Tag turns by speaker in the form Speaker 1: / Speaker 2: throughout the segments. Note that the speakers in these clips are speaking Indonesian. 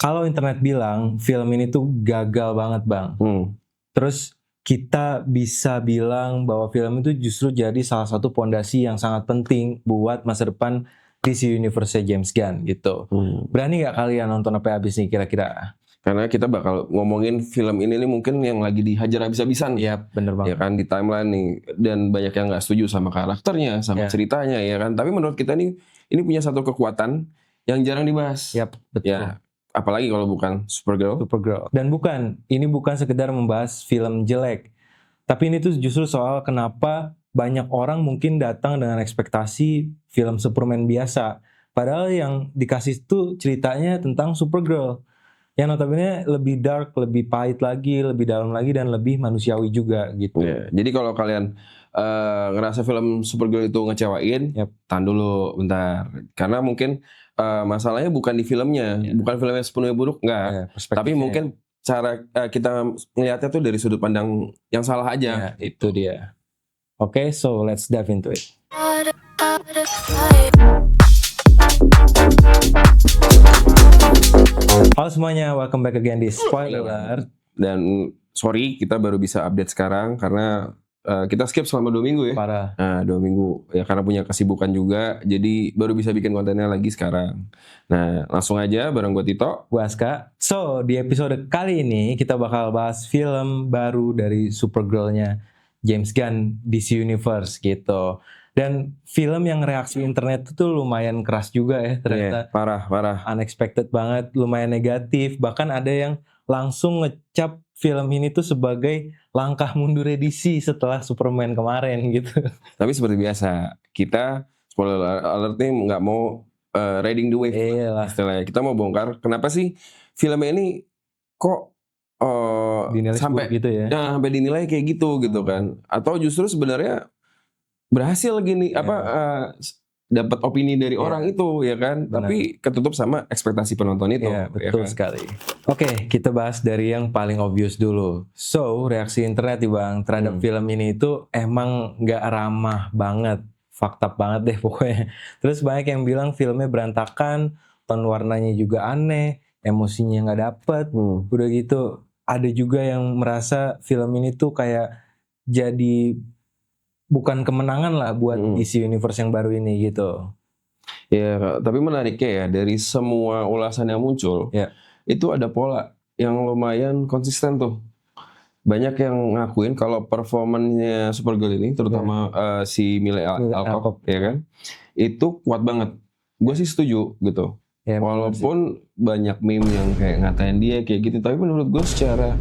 Speaker 1: kalau internet bilang film ini tuh gagal banget Bang, terus kita bisa bilang bahwa film itu justru jadi salah satu pondasi yang sangat penting buat masa depan DC Universe James Gunn gitu. Berani nggak kalian nonton sampai habis nih kira-kira?
Speaker 2: Karena kita bakal ngomongin film ini nih mungkin yang lagi dihajar habis-habisan.
Speaker 1: Iya, bener banget.
Speaker 2: Ya kan, di timeline nih. Dan banyak yang gak setuju sama karakternya, sama ceritanya ya kan. Tapi menurut kita nih, ini punya satu kekuatan yang jarang dibahas.
Speaker 1: Betul.
Speaker 2: Ya, apalagi kalau bukan Supergirl.
Speaker 1: Dan ini bukan sekedar membahas film jelek. Tapi ini tuh justru soal kenapa banyak orang mungkin datang dengan ekspektasi film Superman biasa. Padahal yang dikasih tuh ceritanya tentang Supergirl. Yang notabene lebih dark, lebih pahit lagi, lebih dalam lagi, dan lebih manusiawi juga gitu.
Speaker 2: Jadi kalau kalian ngerasa film Supergirl itu ngecewain, tahan dulu bentar. Karena mungkin masalahnya bukan di filmnya, bukan filmnya sepenuhnya buruk, enggak. Tapi mungkin cara kita melihatnya tuh dari sudut pandang yang salah aja.
Speaker 1: Itu dia. Oke, so let's dive into it. Halo semuanya, welcome back again di Spoiler.
Speaker 2: Dan sorry kita baru bisa update sekarang karena kita skip selama 2 minggu ya.
Speaker 1: Parah.
Speaker 2: Nah 2 minggu ya karena punya kesibukan juga, jadi baru bisa bikin kontennya lagi sekarang. Nah langsung aja bareng gue Tito,
Speaker 1: gue Aska. So di episode kali ini kita bakal bahas film baru dari Supergirl-nya James Gunn DC Universe gitu. Dan film yang reaksi internet itu lumayan keras juga ya ternyata.
Speaker 2: Parah.
Speaker 1: Unexpected banget, lumayan negatif. Bahkan ada yang langsung ngecap film ini tuh sebagai langkah mundur DC setelah Superman kemarin gitu.
Speaker 2: Tapi seperti biasa, kita spoiler alert nih nggak mau riding the wave. Istilahnya kita mau bongkar kenapa sih film ini kok
Speaker 1: dinilai
Speaker 2: sampai
Speaker 1: gitu ya.
Speaker 2: Sampai dinilai kayak gitu kan. Atau justru sebenarnya berhasil gini dapat opini dari orang itu ya kan. Benar. Tapi ketutup sama ekspektasi penonton itu.
Speaker 1: Betul sekali. Oke, kita bahas dari yang paling obvious dulu. So, reaksi internet nih Bang terhadap film ini itu emang gak ramah banget. Fakta banget deh pokoknya. Terus banyak yang bilang filmnya berantakan, tone warnanya juga aneh, emosinya gak dapet. Udah gitu, ada juga yang merasa film ini tuh kayak jadi bukan kemenangan lah buat DC Universe yang baru ini gitu.
Speaker 2: Ya, tapi menariknya ya dari semua ulasan yang muncul, itu ada pola yang lumayan konsisten tuh. Banyak yang ngakuin kalau performanya Supergirl ini, terutama si Mille Alcock, ya kan, itu kuat banget. Gue sih setuju gitu. Walaupun banyak meme yang kayak ngatain dia kayak gitu, tapi menurut gue secara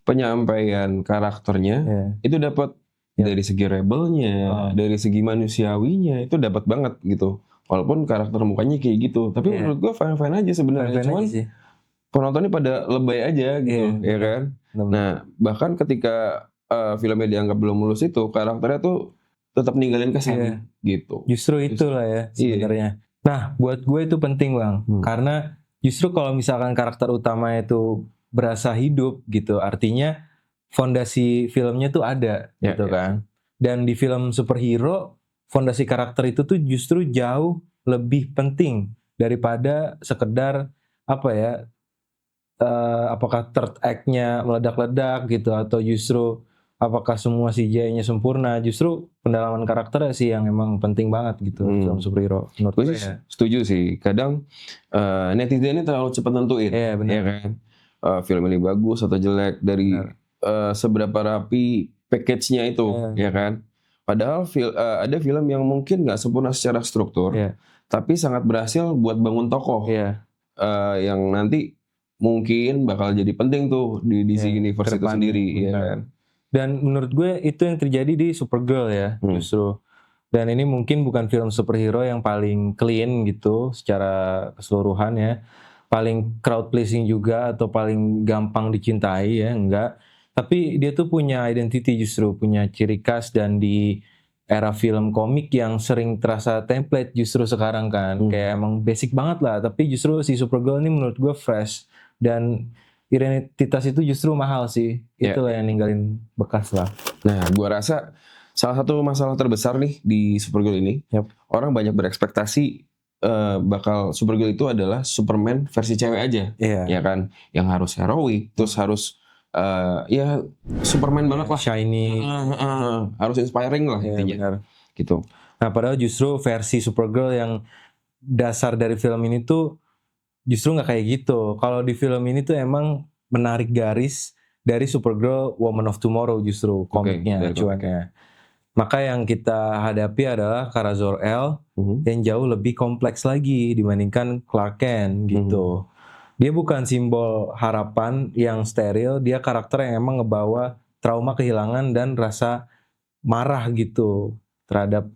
Speaker 2: penyampaian karakternya itu dapat. Dari segi rebelnya, dari segi manusiawinya itu dapat banget gitu. Walaupun karakter mukanya kayak gitu, tapi menurut gue fine aja sebenarnya. Cuman penontonnya pada lebay aja gitu, ya kan. Nah bahkan ketika filmnya dianggap belum mulus itu, karakternya tuh tetap ninggalin kesan gitu.
Speaker 1: Justru itulah ya sebenarnya. Nah buat gue itu penting Bang, karena justru kalau misalkan karakter utama itu berasa hidup gitu, artinya fondasi filmnya tuh ada gitu kan. Dan di film superhero fondasi karakter itu tuh justru jauh lebih penting daripada sekedar apakah third act-nya meledak-ledak gitu atau justru apakah semua CGI-nya sempurna. Justru pendalaman karakter sih yang emang penting banget gitu film superhero menurut
Speaker 2: gue sih setuju sih. Kadang netizen ini terlalu cepat nentuin ya kan. Film ini bagus atau jelek dari seberapa rapi package-nya itu, ya kan. Padahal ada film yang mungkin nggak sempurna secara struktur, tapi sangat berhasil buat bangun tokoh yang nanti mungkin bakal jadi penting tuh di DC Universe itu sendiri, ya kan.
Speaker 1: Dan menurut gue itu yang terjadi di Supergirl ya, justru. Dan ini mungkin bukan film superhero yang paling clean gitu secara keseluruhan ya. Paling crowd pleasing juga atau paling gampang dicintai ya, enggak. Tapi dia tuh punya identity justru, punya ciri khas dan di era film komik yang sering terasa template justru sekarang kan. Kayak emang basic banget lah, tapi justru si Supergirl ini menurut gue fresh. Dan identitas itu justru mahal sih, itulah yang ninggalin bekas lah.
Speaker 2: Nah gue rasa salah satu masalah terbesar nih di Supergirl ini, orang banyak berekspektasi bakal Supergirl itu adalah Superman versi cewek aja, ya kan, yang harus heroik, terus harus ya Superman banget lah,
Speaker 1: shiny,
Speaker 2: harus inspiring lah intinya,
Speaker 1: benar.
Speaker 2: gitu.
Speaker 1: Nah padahal justru versi Supergirl yang dasar dari film ini tuh justru nggak kayak gitu. Kalau di film ini tuh emang menarik garis dari Supergirl Woman of Tomorrow justru komiknya, acuannya. Maka yang kita hadapi adalah Kara Zor-El yang jauh lebih kompleks lagi dibandingkan Clark Kent gitu. Dia bukan simbol harapan yang steril, dia karakter yang emang ngebawa trauma kehilangan dan rasa marah gitu terhadap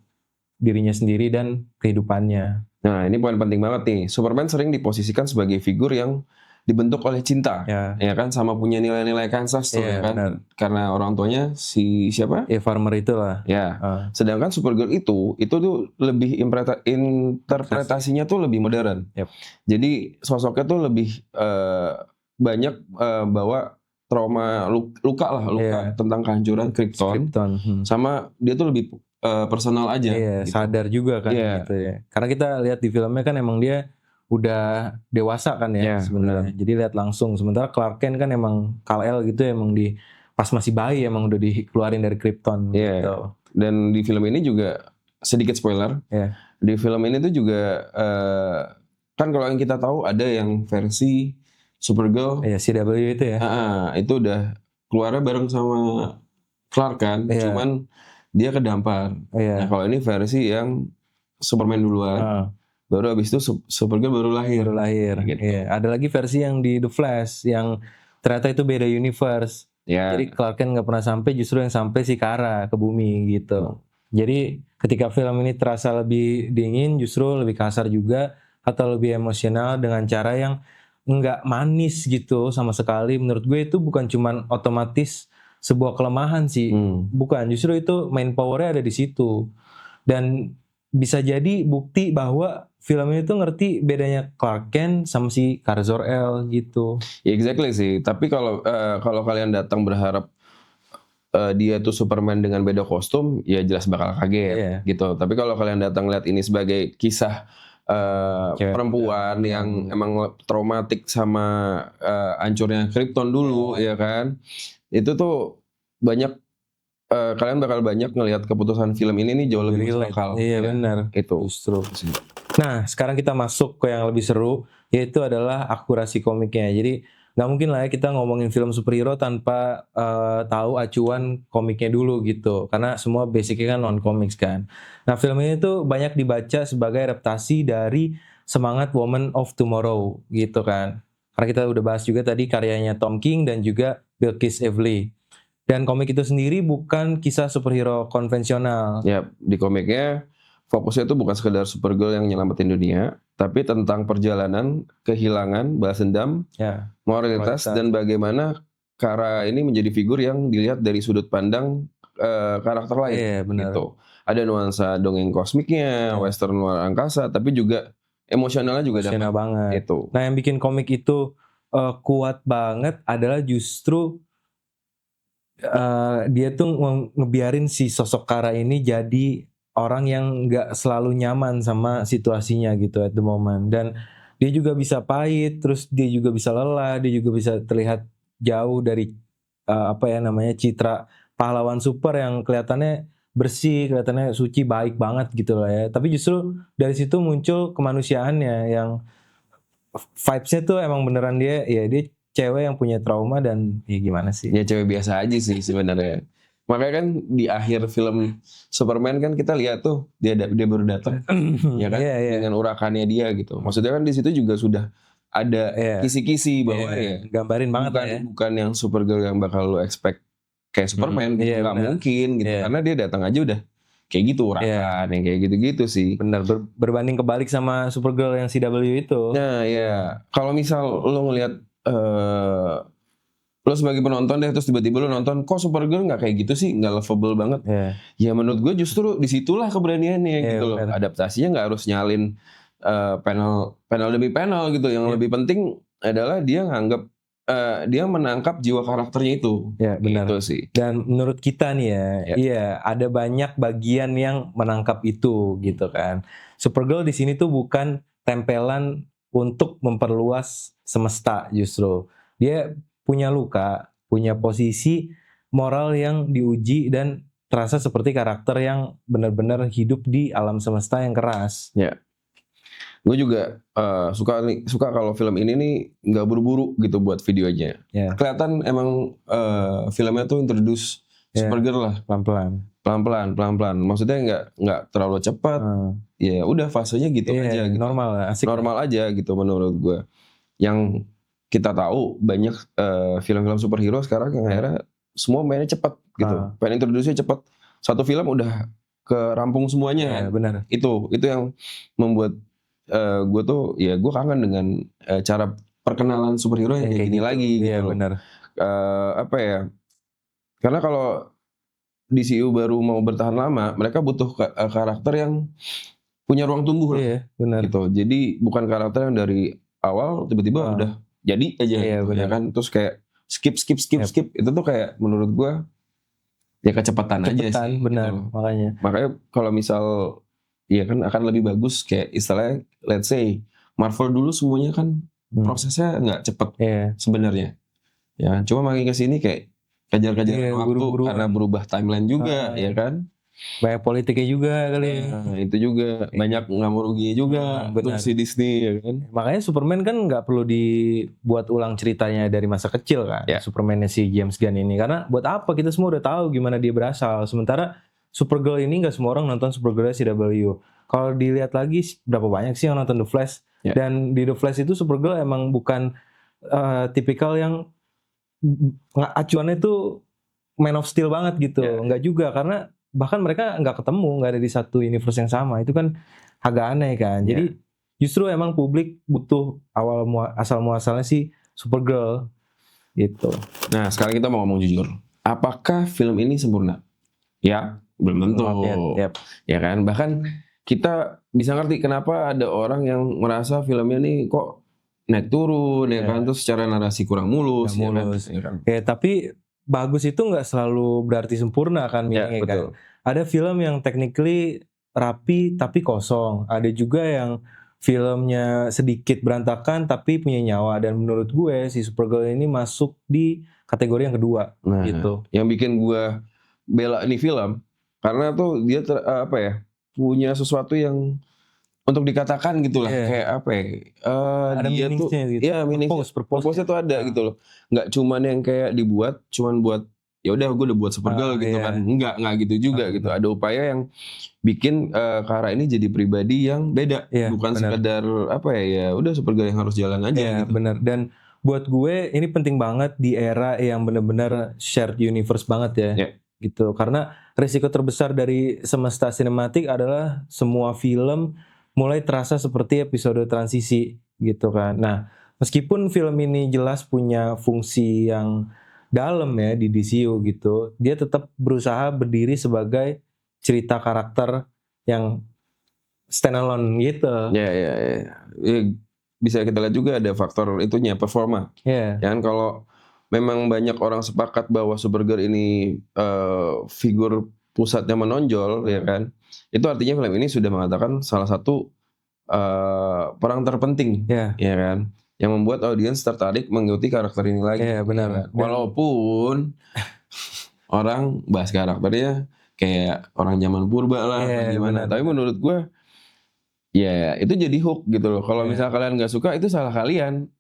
Speaker 1: dirinya sendiri dan kehidupannya.
Speaker 2: Nah ini poin penting banget nih, Superman sering diposisikan sebagai figur yang dibentuk oleh cinta, ya kan, sama punya nilai-nilai Kansas tuh, ya kan, benar. Karena orang tuanya si siapa?
Speaker 1: Farmer itulah.
Speaker 2: Ya. Sedangkan Supergirl itu tuh lebih interpretasinya tuh lebih modern. Jadi sosoknya tuh lebih banyak bawa trauma, luka tentang kehancuran Krypton. Sama dia tuh lebih personal aja.
Speaker 1: Gitu. Sadar juga kan gitu ya. Karena kita lihat di filmnya kan emang dia udah dewasa kan ya sebenarnya. Jadi lihat langsung. Sementara Clark Kent kan emang Kal-El gitu emang pas masih bayi emang udah dikeluarin dari Krypton gitu.
Speaker 2: Dan di film ini juga sedikit spoiler. Di film ini tuh juga kan kalau yang kita tahu ada yang versi Supergirl
Speaker 1: CW itu ya.
Speaker 2: Itu udah keluarnya bareng sama Clark kan. Cuman dia kedampar. Nah kalau ini versi yang Superman duluan. Baru abis itu Supergirl baru lahir.
Speaker 1: Gitu. Ada lagi versi yang di The Flash yang ternyata itu beda universe. Jadi Clark Kent nggak pernah sampai, justru yang sampai si Kara ke bumi gitu. Jadi ketika film ini terasa lebih dingin, justru lebih kasar juga atau lebih emosional dengan cara yang nggak manis gitu sama sekali. Menurut gue itu bukan cuman otomatis sebuah kelemahan sih, bukan. Justru itu main powernya ada di situ dan bisa jadi bukti bahwa film ini tuh ngerti bedanya Clark Kent sama si Kara Zor-El gitu.
Speaker 2: Exactly sih. Tapi kalau kalian datang berharap dia tuh Superman dengan beda kostum, ya jelas bakal kaget gitu. Tapi kalau kalian datang lihat ini sebagai kisah perempuan yang emang traumatik sama hancurnya Krypton dulu, ya kan? Itu tuh banyak kalian bakal banyak ngelihat keputusan film ini nih jauh lebih masuk akal.
Speaker 1: Iya benar.
Speaker 2: Itu.
Speaker 1: Justru. Nah sekarang kita masuk ke yang lebih seru, yaitu adalah akurasi komiknya. Jadi nggak mungkin lah ya kita ngomongin film superhero tanpa tahu acuan komiknya dulu gitu. Karena semua basicnya kan non-comics kan. Nah film ini tuh banyak dibaca sebagai adaptasi dari semangat Woman of Tomorrow gitu kan. Karena kita udah bahas juga tadi karyanya Tom King dan juga Bilquis Evely. Dan komik itu sendiri bukan kisah superhero konvensional.
Speaker 2: Ya, di komiknya fokusnya itu bukan sekedar Supergirl yang nyelamatin dunia, tapi tentang perjalanan, kehilangan, balas dendam, moralitas, dan bagaimana Kara ini menjadi figur yang dilihat dari sudut pandang karakter lain. Gitu. Ada nuansa dongeng kosmiknya, western luar angkasa, tapi juga emosionalnya juga
Speaker 1: emosional banget.
Speaker 2: Itu.
Speaker 1: Nah, yang bikin komik itu kuat banget adalah justru dia tuh ngebiarin si sosok Kara ini jadi orang yang nggak selalu nyaman sama situasinya gitu at the moment, dan dia juga bisa pahit, terus dia juga bisa lelah, dia juga bisa terlihat jauh dari citra pahlawan super yang kelihatannya bersih, kelihatannya suci, baik banget gitu lah ya. Tapi justru dari situ muncul kemanusiaannya yang vibes-nya tuh emang beneran dia cewek yang punya trauma dan ya gimana sih?
Speaker 2: Ya cewek biasa aja sih sebenarnya. Makanya kan di akhir film Superman kan kita lihat tuh dia baru datang, ya kan, dengan urakannya dia gitu. Maksudnya kan di situ juga sudah ada kisi-kisi bahwa
Speaker 1: gambarin banget
Speaker 2: bukan yang Supergirl yang bakal lo expect kayak Superman gitu, nggak mungkin gitu, karena dia datang aja udah kayak gitu urakan yang kayak gitu-gitu sih.
Speaker 1: Benar, berbanding kebalik sama Supergirl yang CW itu.
Speaker 2: Nah ya, kalau misal lo ngelihat lo sebagai penonton deh, terus tiba-tiba lo nonton kok Supergirl nggak kayak gitu sih, nggak lovable banget. Ya menurut gue justru disitulah keberaniannya gitu loh. Adaptasinya nggak harus nyalin panel demi panel gitu. Yang lebih penting adalah dia nganggap dia menangkap jiwa karakternya itu.
Speaker 1: Ya benar.
Speaker 2: Gitu sih.
Speaker 1: Dan menurut kita nih ada banyak bagian yang menangkap itu gitu kan. Supergirl di sini tuh bukan tempelan untuk memperluas semesta justru. Dia punya luka, punya posisi moral yang diuji dan terasa seperti karakter yang benar-benar hidup di alam semesta yang keras.
Speaker 2: Ya. Gue juga suka kalau film ini nih nggak buru-buru gitu buat videonya.
Speaker 1: Yeah.
Speaker 2: Kelihatan emang filmnya tuh introduce Supergirl lah, pelan-pelan. Maksudnya nggak terlalu cepat. Ya udah fasenya gitu aja. Gitu.
Speaker 1: Normal, asik.
Speaker 2: Normal aja gitu menurut gue. Yang kita tahu banyak film-film superhero sekarang yang akhirnya semua mainnya cepat gitu. Pengen introduce-nya cepat. Satu film udah kerampung semuanya.
Speaker 1: Benar.
Speaker 2: Itu yang membuat gue tuh ya gue kangen dengan cara perkenalan superhero yang kayak gini gitu. Lagi gitu loh.
Speaker 1: Benar.
Speaker 2: Apa ya? Karena kalau DCU baru mau bertahan lama, mereka butuh karakter yang punya ruang tumbuh lah.
Speaker 1: Benar.
Speaker 2: Gitu. Jadi bukan karakter yang dari awal tiba-tiba udah jadi aja gitu, ya kan. Terus kayak skip itu tuh kayak menurut gue ya kecepatan aja sih.
Speaker 1: Benar.
Speaker 2: Gitu.
Speaker 1: Makanya
Speaker 2: kalau misal ya kan akan lebih bagus kayak istilahnya let's say Marvel dulu semuanya kan prosesnya nggak cepet sebenarnya. Ya, cuma makin kesini kayak kejar-kejar waktu buru-buru karena berubah timeline juga, ya kan.
Speaker 1: Banyak politiknya juga kali.
Speaker 2: Itu juga banyak nggak rugi juga untuk si Disney, ya kan.
Speaker 1: Makanya Superman kan nggak perlu dibuat ulang ceritanya dari masa kecil kan. Superman-nya si James Gunn ini karena buat apa kita semua udah tahu gimana dia berasal. Sementara Supergirl ini nggak semua orang nonton Supergirl CW. Kalau dilihat lagi berapa banyak sih yang nonton The Flash? Dan di The Flash itu Supergirl emang bukan tipikal yang acuannya tuh Man of Steel banget gitu. Nggak juga karena bahkan mereka nggak ketemu, nggak ada di satu universe yang sama. Itu kan agak aneh kan. Jadi justru emang publik butuh asal muasalnya sih Supergirl gitu.
Speaker 2: Nah sekarang kita mau ngomong jujur. Apakah film ini sempurna? Ya. Belum tentu, ya kan. Bahkan kita bisa ngerti kenapa ada orang yang merasa filmnya nih kok naik turun, ya kan. Terus secara narasi kurang mulus, ya kan.
Speaker 1: Tapi bagus itu nggak selalu berarti sempurna kan, kan. Ada film yang technically rapi tapi kosong. Ada juga yang filmnya sedikit berantakan tapi punya nyawa. Dan menurut gue si Supergirl ini masuk di kategori yang kedua. Gitu.
Speaker 2: Yang bikin gue bela ini film karena tuh dia punya sesuatu yang untuk dikatakan gitu lah, kayak apa ya?
Speaker 1: Ada
Speaker 2: dia tuh
Speaker 1: gitu.
Speaker 2: purpose-nya tuh ada gitu loh. Nggak cuman yang kayak dibuat cuman buat ya udah gue udah buat Supergirl gitu kan. Enggak gitu juga gitu. Ada upaya yang bikin Kara ini jadi pribadi yang beda, bukan sekedar ya udah Supergirl yang harus jalan aja gitu.
Speaker 1: Benar. Dan buat gue ini penting banget di era yang benar-benar shared universe banget ya. Gitu. Karena risiko terbesar dari semesta sinematik adalah semua film mulai terasa seperti episode transisi gitu kan. Nah, meskipun film ini jelas punya fungsi yang dalam ya di DCU gitu, dia tetap berusaha berdiri sebagai cerita karakter yang standalone gitu.
Speaker 2: Ya, bisa kita lihat juga ada faktor itunya performa. Ya kan kalau memang banyak orang sepakat bahwa Supergirl ini figur pusatnya menonjol, ya kan. Itu artinya film ini sudah mengatakan salah satu peran terpenting, ya kan, yang membuat audiens tertarik mengikuti karakter ini lagi.
Speaker 1: Benar.
Speaker 2: Ya kan? Walaupun orang bahas karakternya kayak orang zaman purba lah, gimana. Tapi menurut gue, ya itu jadi hook gitu loh. Kalau misalnya kalian nggak suka, itu salah kalian.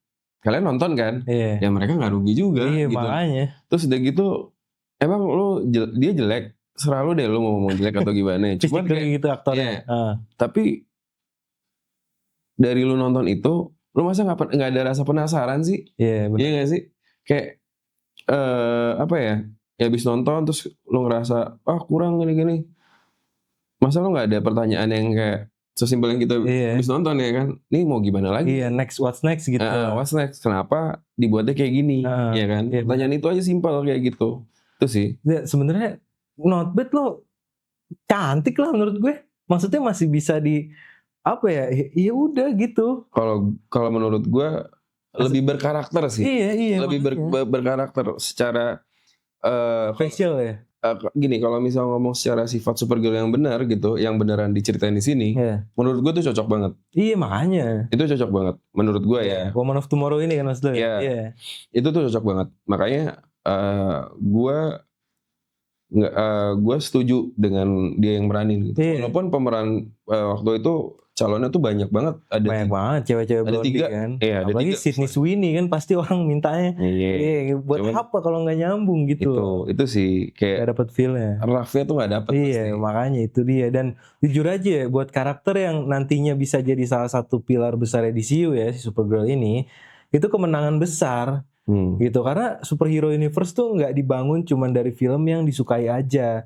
Speaker 2: Kalian nonton kan, ya mereka nggak rugi juga gitu.
Speaker 1: Makanya.
Speaker 2: Terus udah gitu, emang dia jelek, selalu deh lu mau ngomong jelek atau gimana.
Speaker 1: Cuman kayak gitu aktornya.
Speaker 2: Tapi dari lu nonton itu, lu masa nggak ada rasa penasaran sih? Iya nggak sih? Kayak ya habis nonton terus lu ngerasa kurang gini-gini. Masa lu nggak ada pertanyaan yang kayak sesimpel yang kita habis nonton ya kan, ini mau gimana lagi?
Speaker 1: What's next gitu.
Speaker 2: What's next? Kenapa dibuatnya kayak gini? Ya kan? Pertanyaan itu aja simpel kayak gitu. Itu sih.
Speaker 1: Sebenarnya not bad loh, cantik lah menurut gue. Maksudnya masih bisa di ya udah gitu.
Speaker 2: Kalau menurut gue lebih berkarakter sih.
Speaker 1: Iya.
Speaker 2: Lebih berkarakter secara
Speaker 1: facial ya.
Speaker 2: gini, kalau misal ngomong secara sifat Supergirl yang benar gitu, yang beneran diceritain di sini, menurut gue tuh cocok banget.
Speaker 1: Iya makanya.
Speaker 2: Itu cocok banget, menurut gue ya.
Speaker 1: Woman of Tomorrow ini kan maksudnya.
Speaker 2: Iya. Itu tuh cocok banget. Makanya gue setuju dengan dia yang meranin gitu. Walaupun pemeran waktu itu calonnya tuh banyak banget.
Speaker 1: Banyak banget cewek-cewek blondie kan.
Speaker 2: Iya,
Speaker 1: apalagi Sydney Sweeney kan pasti orang mintanya. Buat cuman, apa kalau nggak nyambung gitu.
Speaker 2: Itu sih kayak
Speaker 1: gak dapet feel-nya.
Speaker 2: Love-nya tuh gak dapet.
Speaker 1: Iya, makanya itu dia. Dan jujur aja buat karakter yang nantinya bisa jadi salah satu pilar besar DCU ya, si Supergirl ini, itu kemenangan besar. Gitu, karena superhero universe tuh nggak dibangun cuman dari film yang disukai aja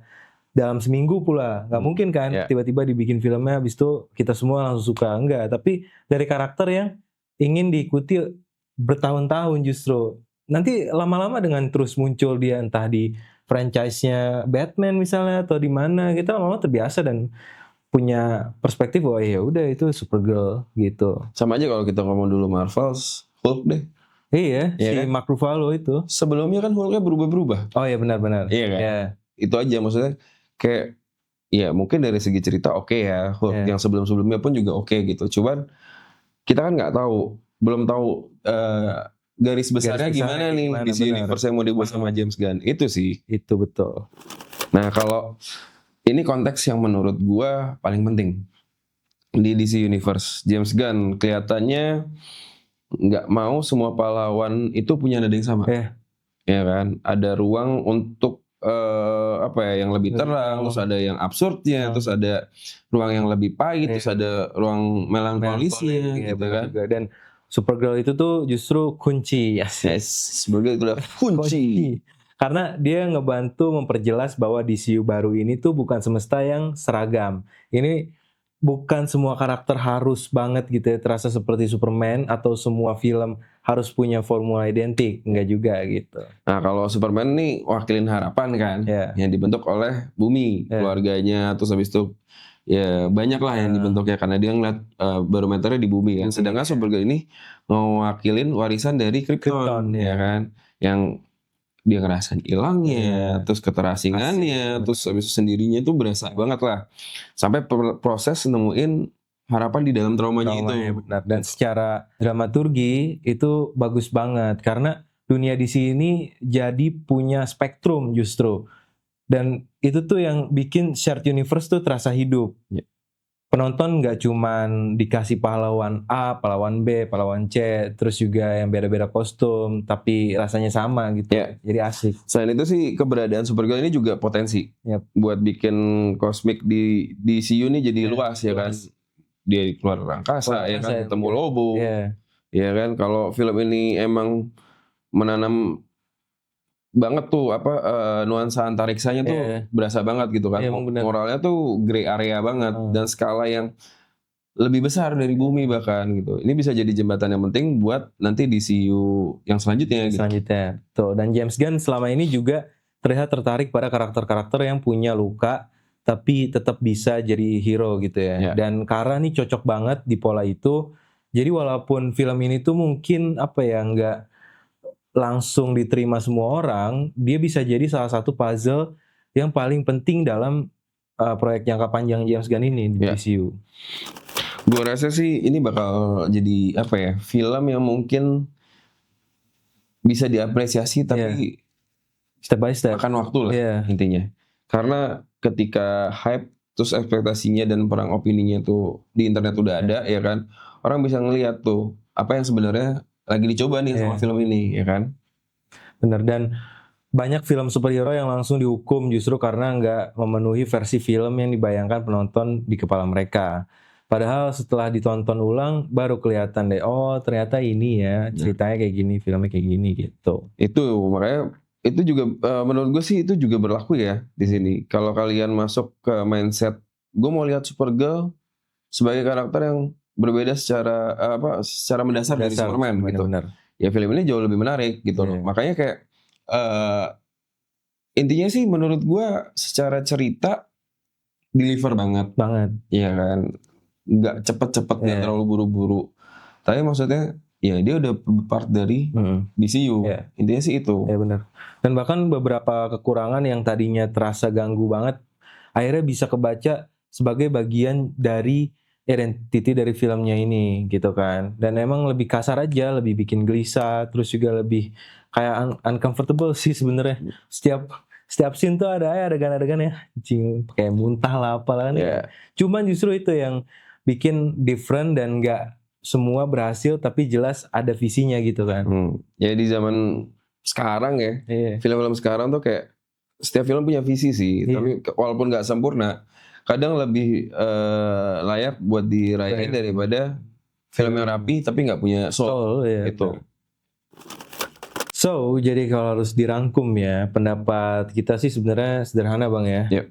Speaker 1: dalam seminggu pula, nggak mungkin kan tiba-tiba dibikin filmnya habis itu kita semua langsung suka, enggak, tapi dari karakter yang ingin diikuti bertahun-tahun justru nanti lama-lama dengan terus muncul dia entah di franchise-nya Batman misalnya atau di mana, kita lama-lama terbiasa dan punya perspektif bahwa ya udah itu Supergirl gitu.
Speaker 2: Sama aja kalau kita ngomong dulu Marvels, Hulk deh.
Speaker 1: Iya, si kan? Mark Ruffalo itu.
Speaker 2: Sebelumnya kan Hulk-nya berubah-berubah.
Speaker 1: Oh iya benar-benar.
Speaker 2: Iya kan? Yeah. Itu aja maksudnya kayak ya mungkin dari segi cerita oke ya, Hulk yang sebelum-sebelumnya pun juga oke gitu. Cuman kita kan nggak tahu, belum tahu garis besarnya gimana nih di sini universe yang mau dibuat sama James Gunn. Itu sih.
Speaker 1: Itu betul.
Speaker 2: Nah, kalau ini konteks yang menurut gua paling penting di DC Universe. James Gunn kelihatannya nggak mau semua pahlawan itu punya nada yang sama, ya kan? Ada ruang untuk yang lebih terang, terus ada yang absurdnya, terus ada ruang yang lebih pahit, terus ada ruang melankolisnya, gitu kan?
Speaker 1: Juga. Dan Supergirl itu tuh justru kunci,
Speaker 2: Supergirl itu adalah kunci.
Speaker 1: Karena dia ngebantu memperjelas bahwa DCU baru ini tuh bukan semesta yang seragam. Ini bukan semua karakter harus banget gitu ya terasa seperti Superman atau semua film harus punya formula identik, enggak juga gitu.
Speaker 2: Nah kalau Superman nih wakilin harapan kan, yang dibentuk oleh bumi, keluarganya, terus habis itu ya banyak lah yang dibentuk ya karena dia ngeliat barometernya di bumi kan. Sedangkan Supergirl ini ngewakilin warisan dari Krypton ya kan, yang dia ngerasain hilangnya, terus keterasingannya, terus habis itu sendirinya itu berasa banget lah. Sampai proses nemuin harapan di dalam traumanya itu.
Speaker 1: Benar. Dan secara dramaturgi itu bagus banget karena dunia di sini jadi punya spektrum justru. Dan itu tuh yang bikin shared universe tuh terasa hidup. Penonton nggak cuman dikasih pahlawan A, pahlawan B, pahlawan C, terus juga yang beda-beda kostum, tapi rasanya sama gitu. Jadi asik.
Speaker 2: Selain itu sih keberadaan Supergirl ini juga potensi buat bikin kosmik di DCU ini jadi luas ya kan. Dia keluar angkasa ya kan, ketemu Lobo. Ya kan, kalau film ini emang menanam banget tuh nuansa antariksanya tuh berasa banget gitu kan. Moralnya tuh gray area banget dan skala yang lebih besar dari bumi bahkan gitu. Ini bisa jadi jembatan yang penting buat nanti DCU yang selanjutnya gitu.
Speaker 1: Selanjutnya. Tuh, dan James Gunn selama ini juga terlihat tertarik pada karakter-karakter yang punya luka tapi tetap bisa jadi hero gitu ya. Dan Kara nih cocok banget di pola itu. Jadi walaupun film ini tuh mungkin nggak langsung diterima semua orang, dia bisa jadi salah satu puzzle yang paling penting dalam proyek jangka panjang James Gunn ini di DCU.
Speaker 2: Gue rasa sih ini bakal jadi film yang mungkin bisa diapresiasi tapi
Speaker 1: step by step
Speaker 2: makan waktu lah intinya. Karena ketika hype terus ekspektasinya dan perang opininya tuh di internet udah ada ya kan, orang bisa ngelihat tuh apa yang sebenarnya lagi dicoba nih sama film ini ya kan.
Speaker 1: Bener, dan banyak film superhero yang langsung dihukum justru karena nggak memenuhi versi film yang dibayangkan penonton di kepala mereka. Padahal setelah ditonton ulang baru kelihatan deh, oh ternyata ini ya ceritanya kayak gini, filmnya kayak gini gitu.
Speaker 2: Itu makanya itu juga menurut gue sih itu juga berlaku ya di sini. Kalau kalian masuk ke mindset gue mau lihat Supergirl sebagai karakter yang berbeda secara mendasar dari Superman gitu. Ya film ini jauh lebih menarik gitu loh. Makanya kayak intinya sih menurut gue secara cerita deliver banget. Iya kan. Nggak cepet-cepet, nggak terlalu buru-buru. Tapi maksudnya ya dia udah part dari DCU.
Speaker 1: Yeah.
Speaker 2: Intinya sih itu.
Speaker 1: Ya benar. Dan bahkan beberapa kekurangan yang tadinya terasa ganggu banget, akhirnya bisa kebaca sebagai bagian dari identity dari filmnya ini gitu kan. Dan emang lebih kasar aja, lebih bikin gelisah, terus juga lebih kayak uncomfortable sih sebenarnya. Setiap scene tuh ada adegan-adegan ya, kayak muntah lah apalah kan.
Speaker 2: Yeah.
Speaker 1: Cuman justru itu yang bikin different dan nggak semua berhasil, tapi jelas ada visinya gitu kan.
Speaker 2: Ya di zaman sekarang ya, film-film sekarang tuh kayak setiap film punya visi sih, tapi walaupun nggak sempurna, kadang lebih layak buat dirayain daripada film yang rapi tapi nggak punya soul gitu.
Speaker 1: So, jadi kalau harus dirangkum ya, pendapat kita sih sebenarnya sederhana Bang ya.
Speaker 2: Yep.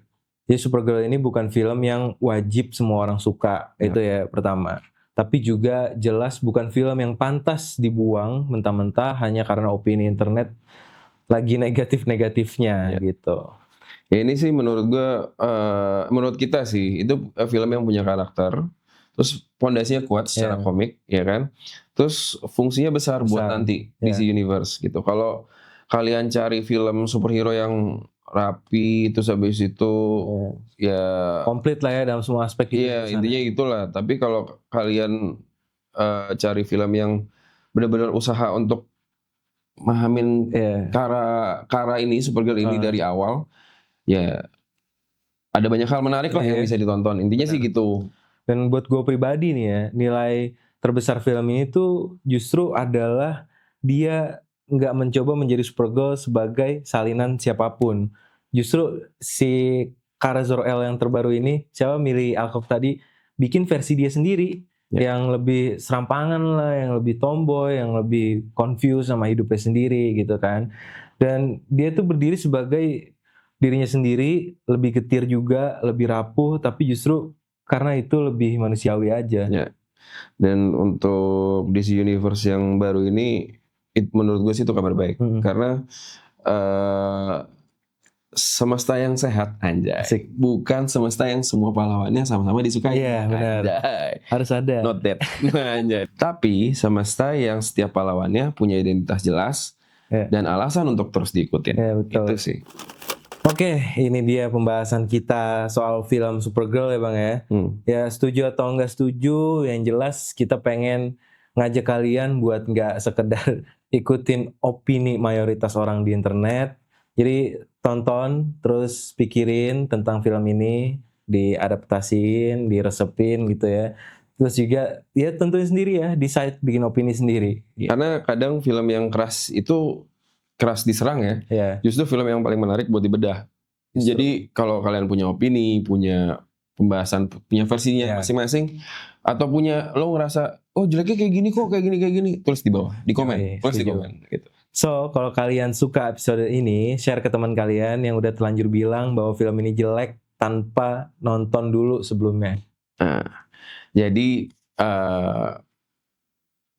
Speaker 1: Jadi Supergirl ini bukan film yang wajib semua orang suka, itu ya pertama. Tapi juga jelas bukan film yang pantas dibuang mentah-mentah hanya karena opini internet lagi negatif-negatifnya gitu.
Speaker 2: Ya ini sih menurut menurut kita sih itu film yang punya karakter, terus pondasinya kuat secara komik, ya kan? Terus fungsinya besar buat nanti DC Universe gitu. Kalau kalian cari film superhero yang rapi, terus habis itu ya
Speaker 1: komplit lah ya dalam semua aspek.
Speaker 2: Iya, intinya itulah. Tapi kalau kalian cari film yang benar-benar usaha untuk mahamin Kara ini, Supergirl ini dari awal, ya ada banyak hal menarik lah yang bisa ditonton. Intinya sih gitu.
Speaker 1: Dan buat gue pribadi nih ya, nilai terbesar film ini tuh justru adalah dia nggak mencoba menjadi Supergirl sebagai salinan siapapun. Justru si Kara Zor-El yang terbaru ini, siapa milih Alcock tadi, bikin versi dia sendiri yang lebih serampangan lah, yang lebih tomboy, yang lebih confused sama hidupnya sendiri gitu kan. Dan dia tuh berdiri sebagai dirinya sendiri, lebih getir juga, lebih rapuh, tapi justru karena itu lebih manusiawi aja.
Speaker 2: Ya. Dan untuk DC Universe yang baru ini, menurut gue sih itu kabar baik. Karena semesta yang sehat, anjay.
Speaker 1: Asik.
Speaker 2: Bukan semesta yang semua pahlawannya sama-sama disukai.
Speaker 1: Iya benar. Harus ada.
Speaker 2: Not that. Anjay. Tapi semesta yang setiap pahlawannya punya identitas jelas dan alasan untuk terus diikutin.
Speaker 1: Ya, betul.
Speaker 2: Itu sih.
Speaker 1: Oke, ini dia pembahasan kita soal film Supergirl ya Bang ya. Ya setuju atau enggak setuju, yang jelas kita pengen ngajak kalian buat nggak sekedar ikutin opini mayoritas orang di internet. Jadi tonton, terus pikirin tentang film ini, diadaptasiin, diresepin gitu ya. Terus juga ya tentuin sendiri ya, decide bikin opini sendiri.
Speaker 2: Karena kadang film yang keras itu keras diserang ya. Justru film yang paling menarik buat dibedah. Jadi kalau kalian punya opini, punya pembahasan, punya versinya masing-masing, atau punya lo ngerasa oh jeleknya kayak gini kok, kayak gini, tulis di bawah, di komen, tulis di komen gitu.
Speaker 1: So kalau kalian suka episode ini, share ke teman kalian yang udah terlanjur bilang bahwa film ini jelek tanpa nonton dulu sebelumnya.
Speaker 2: Jadi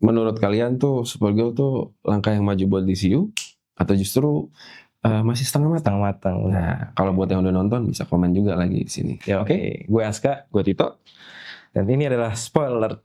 Speaker 2: menurut kalian tuh Supergirl tuh langkah yang maju buat DCU atau justru masih setengah matang? Nah, kalau buat yang udah nonton bisa komen juga lagi di sini.
Speaker 1: Ya, oke. Gue Aska,
Speaker 2: gue Tito,
Speaker 1: dan ini adalah spoiler.